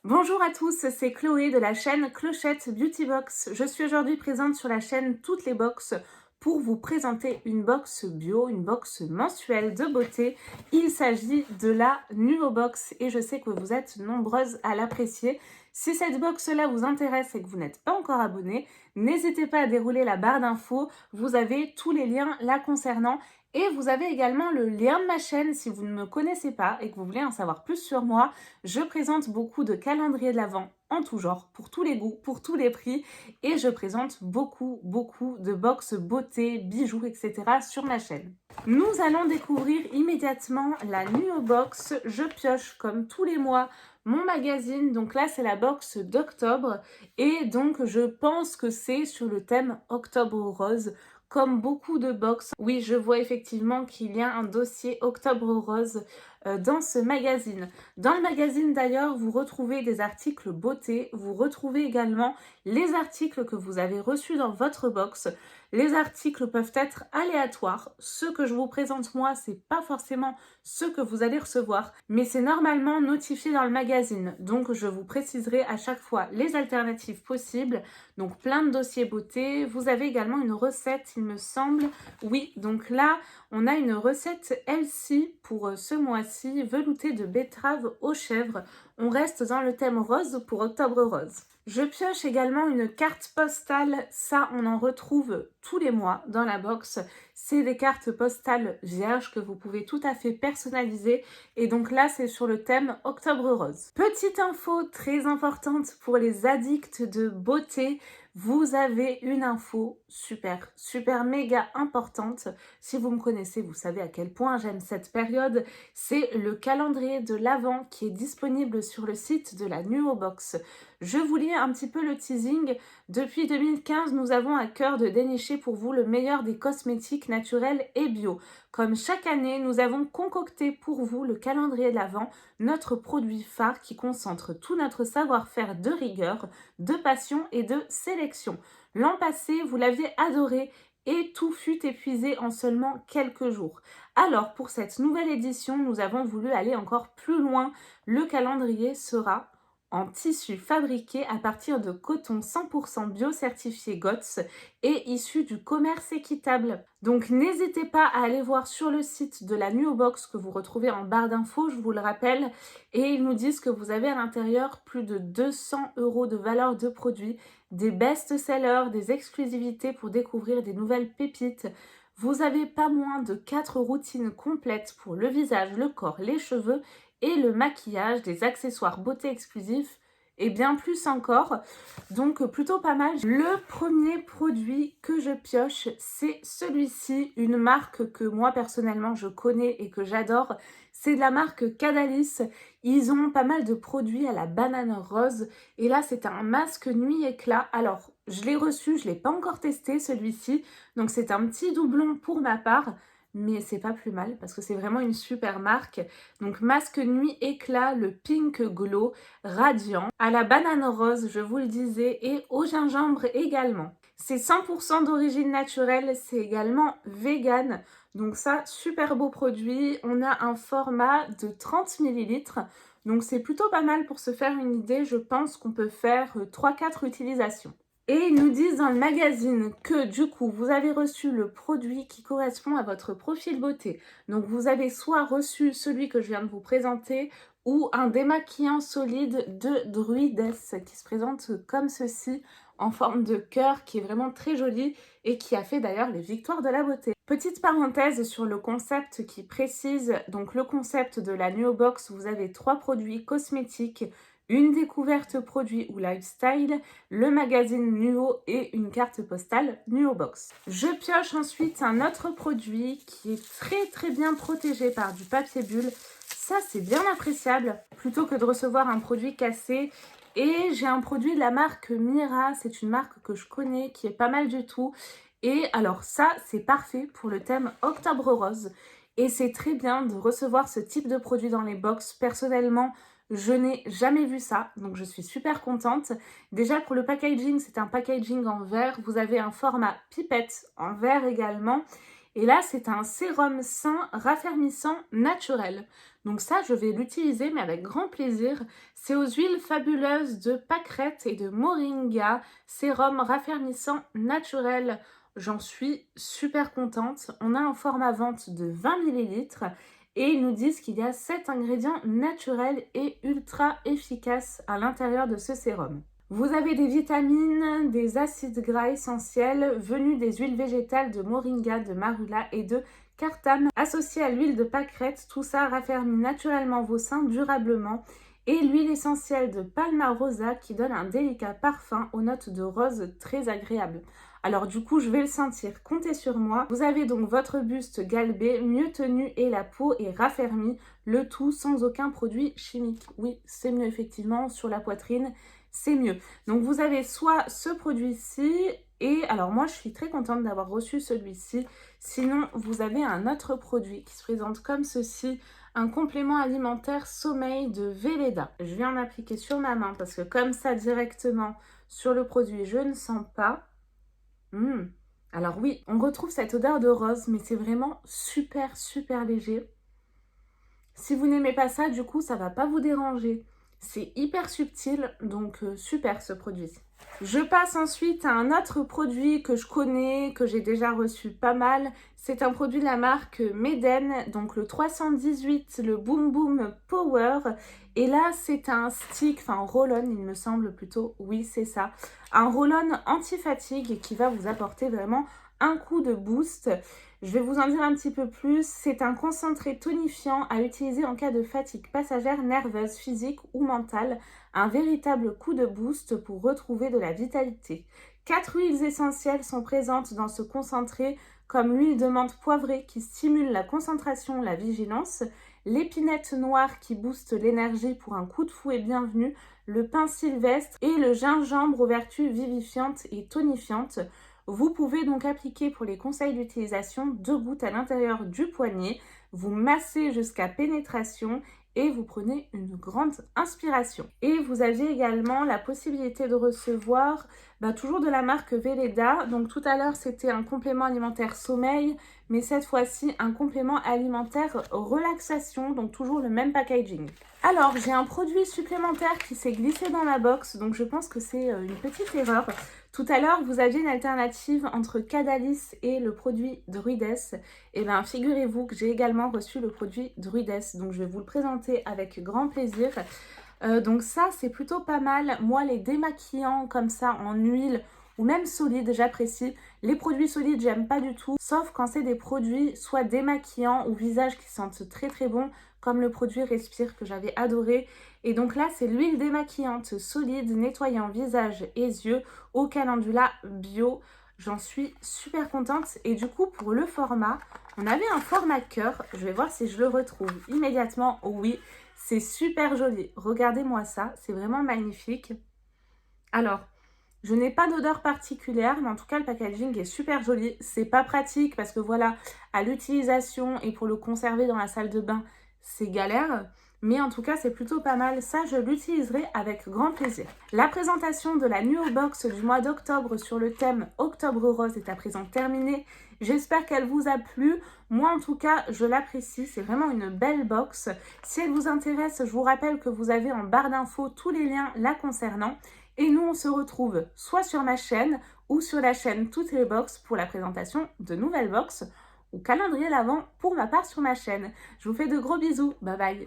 Bonjour à tous, c'est Chloé de la chaîne Clochette Beauty Box. Je suis aujourd'hui présente sur la chaîne Toutes les Box pour vous présenter une box bio, une box mensuelle de beauté. Il s'agit de la Nuo Box et je sais que vous êtes nombreuses à l'apprécier. Si cette box-là vous intéresse et que vous n'êtes pas encore abonné, n'hésitez pas à dérouler la barre d'infos. Vous avez tous les liens la concernant. Et vous avez également le lien de ma chaîne si vous ne me connaissez pas et que vous voulez en savoir plus sur moi. Je présente beaucoup de calendriers de l'Avent en tout genre, pour tous les goûts, pour tous les prix. Et je présente beaucoup de box beauté, bijoux, etc. sur ma chaîne. Nous allons découvrir immédiatement la Nuo Box. Je pioche comme tous les mois mon magazine. Donc là, c'est la box d'octobre. Et donc, je pense que c'est sur le thème Octobre Rose. Comme beaucoup de box, oui, je vois effectivement qu'il y a un dossier Octobre Rose dans ce magazine. Dans le magazine d'ailleurs, vous retrouvez des articles beauté, vous retrouvez également les articles que vous avez reçus dans votre box. Les articles peuvent être aléatoires. Ceux que je vous présente moi, c'est pas forcément ceux que vous allez recevoir, mais c'est normalement notifié dans le magazine. Donc je vous préciserai à chaque fois les alternatives possibles. Donc plein de dossiers beauté. Vous avez également une recette, il me semble. Oui, donc là, on a une recette Elsie pour ce mois-ci, velouté de betterave aux chèvres. On reste dans le thème rose pour Octobre Rose. Je pioche également une carte postale, ça on en retrouve tous les mois dans la box. C'est des cartes postales vierges que vous pouvez tout à fait personnaliser et donc là c'est sur le thème Octobre Rose. Petite info très importante pour les addicts de beauté, vous avez une info super méga importante. Si vous me connaissez, vous savez à quel point j'aime cette période. C'est le calendrier de l'Avent qui est disponible sur le site de la Nuo Box. Je vous lis un petit peu le teasing. Depuis 2015, nous avons à cœur de dénicher pour vous le meilleur des cosmétiques naturels et bio. Comme chaque année, nous avons concocté pour vous le calendrier de l'Avent, notre produit phare qui concentre tout notre savoir-faire de rigueur, de passion et de sélection. L'an passé, vous l'aviez adoré et tout fut épuisé en seulement quelques jours. Alors, pour cette nouvelle édition, nous avons voulu aller encore plus loin. Le calendrier sera en tissu fabriqué à partir de coton 100% bio certifié GOTS et issu du commerce équitable. Donc n'hésitez pas à aller voir sur le site de la Nuo Box que vous retrouvez en barre d'infos, je vous le rappelle, et ils nous disent que vous avez à l'intérieur plus de 200 € de valeur de produits, des best-sellers, des exclusivités pour découvrir des nouvelles pépites. Vous avez pas moins de 4 routines complètes pour le visage, le corps, les cheveux et le maquillage, des accessoires beauté exclusifs et bien plus encore. Donc plutôt pas mal. Le premier produit que je pioche, c'est celui-ci, une marque que moi personnellement je connais et que j'adore. C'est de la marque Cadalis. Ils ont pas mal de produits à la banane rose. Et là, c'est un masque nuit éclat. Alors, je l'ai reçu, je ne l'ai pas encore testé celui-ci. Donc c'est un petit doublon pour ma part. Mais c'est pas plus mal parce que c'est vraiment une super marque. Donc masque nuit éclat, le Pink Glow radiant, à la banane rose, je vous le disais, et au gingembre également. C'est 100% d'origine naturelle, c'est également vegan. Donc ça, super beau produit. On a un format de 30 ml. Donc c'est plutôt pas mal pour se faire une idée. Je pense qu'on peut faire 3-4 utilisations. Et ils nous disent dans le magazine que du coup, vous avez reçu le produit qui correspond à votre profil beauté. Donc vous avez soit reçu celui que je viens de vous présenter ou un démaquillant solide de Druides qui se présente comme ceci en forme de cœur qui est vraiment très joli et qui a fait d'ailleurs les victoires de la beauté. Petite parenthèse sur le concept qui précise, donc le concept de la Nuo Box, vous avez 3 produits cosmétiques, une découverte produit ou lifestyle, le magazine Nuo et une carte postale Nuo Box. Je pioche ensuite un autre produit qui est très bien protégé par du papier bulle. Ça, c'est bien appréciable plutôt que de recevoir un produit cassé. Et j'ai un produit de la marque Mira, c'est une marque que je connais qui est pas mal du tout. Et alors ça, c'est parfait pour le thème Octobre Rose. Et c'est très bien de recevoir ce type de produit dans les box. Personnellement, je n'ai jamais vu ça, donc je suis super contente. Déjà pour le packaging, c'est un packaging en verre. Vous avez un format pipette en verre également. Et là, c'est un sérum sain raffermissant naturel. Donc ça, je vais l'utiliser, mais avec grand plaisir. C'est aux huiles fabuleuses de pâquerette et de moringa, sérum raffermissant naturel. J'en suis super contente. On a un format vente de 20 millilitres et ils nous disent qu'il y a 7 ingrédients naturels et ultra efficaces à l'intérieur de ce sérum. Vous avez des vitamines, des acides gras essentiels venus des huiles végétales de moringa, de marula et de cartame associés à l'huile de pâquerette. Tout ça raffermit naturellement vos seins durablement. Et l'huile essentielle de palmarosa qui donne un délicat parfum aux notes de rose très agréables. Alors du coup, je vais le sentir, comptez sur moi. Vous avez donc votre buste galbé, mieux tenu et la peau est raffermie, le tout sans aucun produit chimique. Oui, c'est mieux effectivement, sur la poitrine, c'est mieux. Donc vous avez soit ce produit-ci, et alors moi je suis très contente d'avoir reçu celui-ci. Sinon, vous avez un autre produit qui se présente comme ceci, un complément alimentaire sommeil de Velleda. Je vais en appliquer sur ma main parce que comme ça directement sur le produit, je ne sens pas. Alors oui, on retrouve cette odeur de rose, mais c'est vraiment super, super léger. Si vous n'aimez pas ça, du coup, ça va pas vous déranger. C'est hyper subtil, donc super ce produit. Je passe ensuite à un autre produit que je connais, que j'ai déjà reçu pas mal. C'est un produit de la marque Meden, donc le 318, le Boom Boom Power. Et là, c'est un stick, enfin un roll-on, il me semble plutôt. Oui, c'est ça. Un roll-on anti-fatigue qui va vous apporter vraiment un coup de boost. Je vais vous en dire un petit peu plus. C'est un concentré tonifiant à utiliser en cas de fatigue passagère nerveuse, physique ou mentale. Un véritable coup de boost pour retrouver de la vitalité. 4 huiles essentielles sont présentes dans ce concentré, comme l'huile de menthe poivrée qui stimule la concentration, la vigilance, l'épinette noire qui booste l'énergie pour un coup de fouet bienvenu, le pin sylvestre et le gingembre aux vertus vivifiantes et tonifiantes. Vous pouvez donc appliquer pour les conseils d'utilisation 2 gouttes à l'intérieur du poignet, vous massez jusqu'à pénétration et vous prenez une grande inspiration. Et vous avez également la possibilité de recevoir toujours de la marque Velleda. Donc tout à l'heure c'était un complément alimentaire sommeil, mais cette fois-ci un complément alimentaire relaxation, donc toujours le même packaging. Alors j'ai un produit supplémentaire qui s'est glissé dans la box, donc je pense que c'est une petite erreur. Tout à l'heure, vous aviez une alternative entre Cadalis et le produit Druides. Et bien, figurez-vous que j'ai également reçu le produit Druides. Donc, je vais vous le présenter avec grand plaisir. Donc ça, c'est plutôt pas mal. Moi, les démaquillants comme ça en huile ou même solides, j'apprécie. Les produits solides, j'aime pas du tout. Sauf quand c'est des produits soit démaquillants ou visage qui sentent très très bon, comme le produit Respire que j'avais adoré. Et donc là, c'est l'huile démaquillante solide, nettoyant visage et yeux au calendula bio. J'en suis super contente. Et du coup, pour le format, on avait un format cœur. Je vais voir si je le retrouve immédiatement. Oui, c'est super joli. Regardez-moi ça, c'est vraiment magnifique. Alors, je n'ai pas d'odeur particulière, mais en tout cas, le packaging est super joli. C'est pas pratique parce que voilà, à l'utilisation et pour le conserver dans la salle de bain, c'est galère. Mais en tout cas, c'est plutôt pas mal. Ça, je l'utiliserai avec grand plaisir. La présentation de la Nuo Box du mois d'octobre sur le thème Octobre Rose est à présent terminée. J'espère qu'elle vous a plu. Moi, en tout cas, je l'apprécie. C'est vraiment une belle box. Si elle vous intéresse, je vous rappelle que vous avez en barre d'infos tous les liens la concernant. Et nous, on se retrouve soit sur ma chaîne ou sur la chaîne Toutes les Box pour la présentation de nouvelles box ou calendrier l'avant pour ma part sur ma chaîne. Je vous fais de gros bisous. Bye bye.